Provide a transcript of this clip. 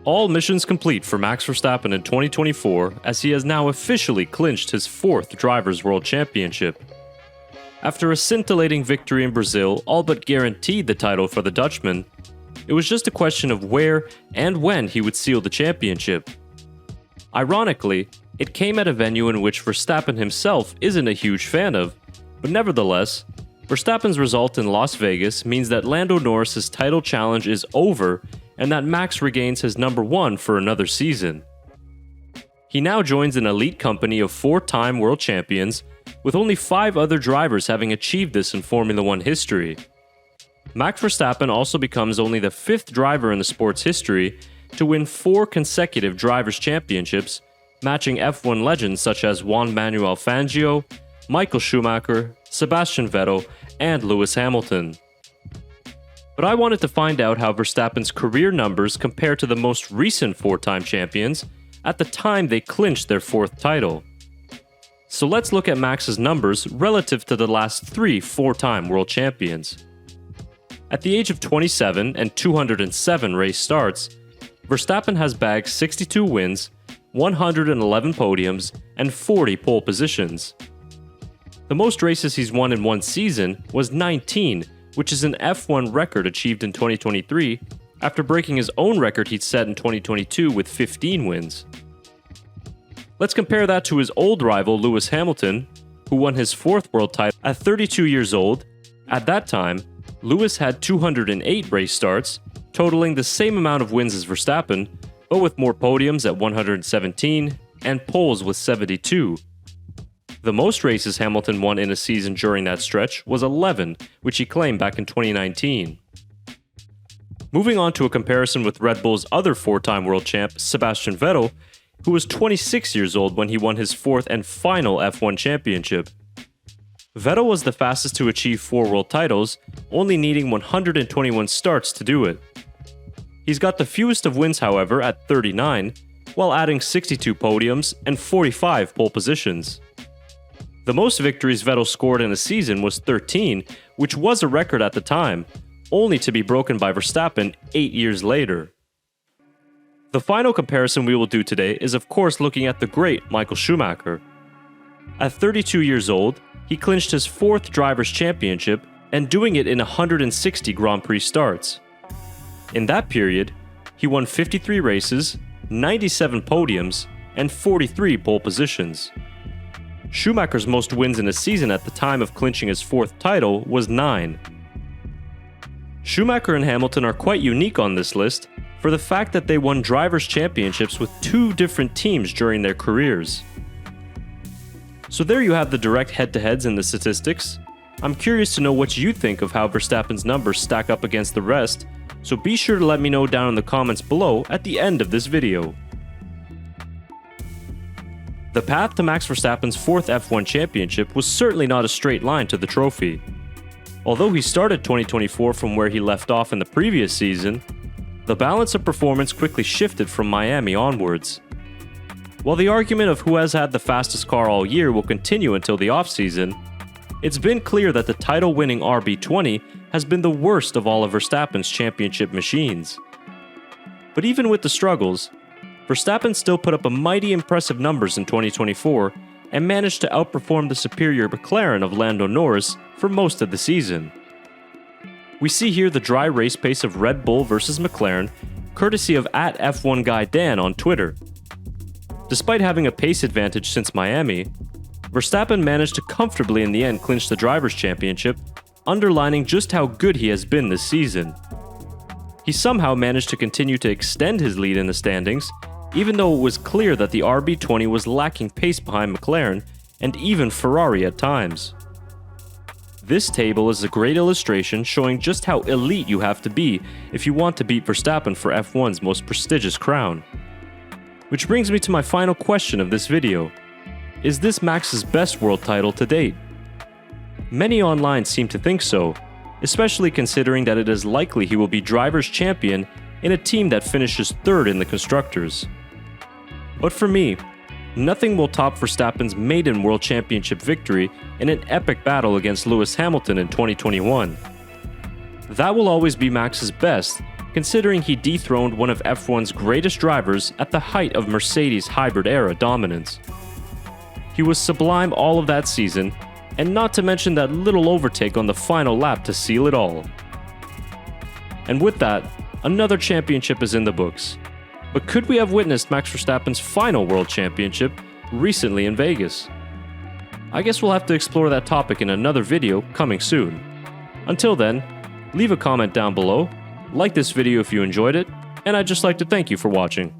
All missions complete for Max Verstappen in 2024, as he has now officially clinched his 4th Drivers' World Championship. After a scintillating victory in Brazil all but guaranteed the title for the Dutchman, it was just a question of where and when he would seal the championship. Ironically, it came at a venue in which Verstappen himself isn't a huge fan of, but nevertheless, Verstappen's result in Las Vegas means that Lando Norris's title challenge is over and that Max regains his number 1 for another season. He now joins an elite company of 4-time world champions, with only 5 other drivers having achieved this in Formula One history. Max Verstappen also becomes only the 5th driver in the sport's history to win 4 consecutive Drivers' Championships, matching F1 legends such as Juan Manuel Fangio, Michael Schumacher, Sebastian Vettel, and Lewis Hamilton. But I wanted to find out how Verstappen's career numbers compare to the most recent 4-time champions at the time they clinched their 4th title. So let's look at Max's numbers relative to the last 3 4-time world champions. At the age of 27 and 207 race starts, Verstappen has bagged 62 wins, 111 podiums, and 40 pole positions. The most races he's won in one season was 19, which is an F1 record achieved in 2023 after breaking his own record he'd set in 2022 with 15 wins. Let's compare that to his old rival Lewis Hamilton, who won his 4th world title at 32 years old. At that time, Lewis had 208 race starts, totaling the same amount of wins as Verstappen, but with more podiums at 117 and poles with 72. The most races Hamilton won in a season during that stretch was 11, which he claimed back in 2019. Moving on to a comparison with Red Bull's other 4-time world champ, Sebastian Vettel, who was 26 years old when he won his 4th and final F1 championship. Vettel was the fastest to achieve 4 world titles, only needing 121 starts to do it. He's got the fewest of wins, however, at 39, while adding 62 podiums and 45 pole positions. The most victories Vettel scored in a season was 13, which was a record at the time, only to be broken by Verstappen 8 years later. The final comparison we will do today is of course looking at the great Michael Schumacher. At 32 years old, he clinched his 4th Drivers' Championship and doing it in 160 Grand Prix starts. In that period, he won 53 races, 97 podiums, and 43 pole positions. Schumacher's most wins in a season at the time of clinching his 4th title was 9. Schumacher and Hamilton are quite unique on this list for the fact that they won Drivers' Championships with 2 different teams during their careers. So there you have the direct head-to-heads in the statistics. I'm curious to know what you think of how Verstappen's numbers stack up against the rest, so be sure to let me know down in the comments below at the end of this video. The path to Max Verstappen's 4th F1 championship was certainly not a straight line to the trophy. Although he started 2024 from where he left off in the previous season, the balance of performance quickly shifted from Miami onwards. While the argument of who has had the fastest car all year will continue until the offseason, it's been clear that the title-winning RB20 has been the worst of all of Verstappen's championship machines. But even with the struggles, Verstappen still put up a mighty impressive numbers in 2024 and managed to outperform the superior McLaren of Lando Norris for most of the season. We see here the dry race pace of Red Bull versus McLaren, courtesy of @F1GuyDan on Twitter. Despite having a pace advantage since Miami, Verstappen managed to comfortably in the end clinch the Drivers' Championship, underlining just how good he has been this season. He somehow managed to continue to extend his lead in the standings, even though it was clear that the RB20 was lacking pace behind McLaren and even Ferrari at times. This table is a great illustration showing just how elite you have to be if you want to beat Verstappen for F1's most prestigious crown. Which brings me to my final question of this video. Is this Max's best world title to date? Many online seem to think so, especially considering that it is likely he will be Drivers' Champion in a team that finishes 3rd in the Constructors. But for me, nothing will top Verstappen's maiden World Championship victory in an epic battle against Lewis Hamilton in 2021. That will always be Max's best, considering he dethroned one of F1's greatest drivers at the height of Mercedes' hybrid era dominance. He was sublime all of that season, and not to mention that little overtake on the final lap to seal it all. And with that, another championship is in the books. But could we have witnessed Max Verstappen's final world championship recently in Vegas? I guess we'll have to explore that topic in another video coming soon. Until then, leave a comment down below, like this video if you enjoyed it, and I'd just like to thank you for watching.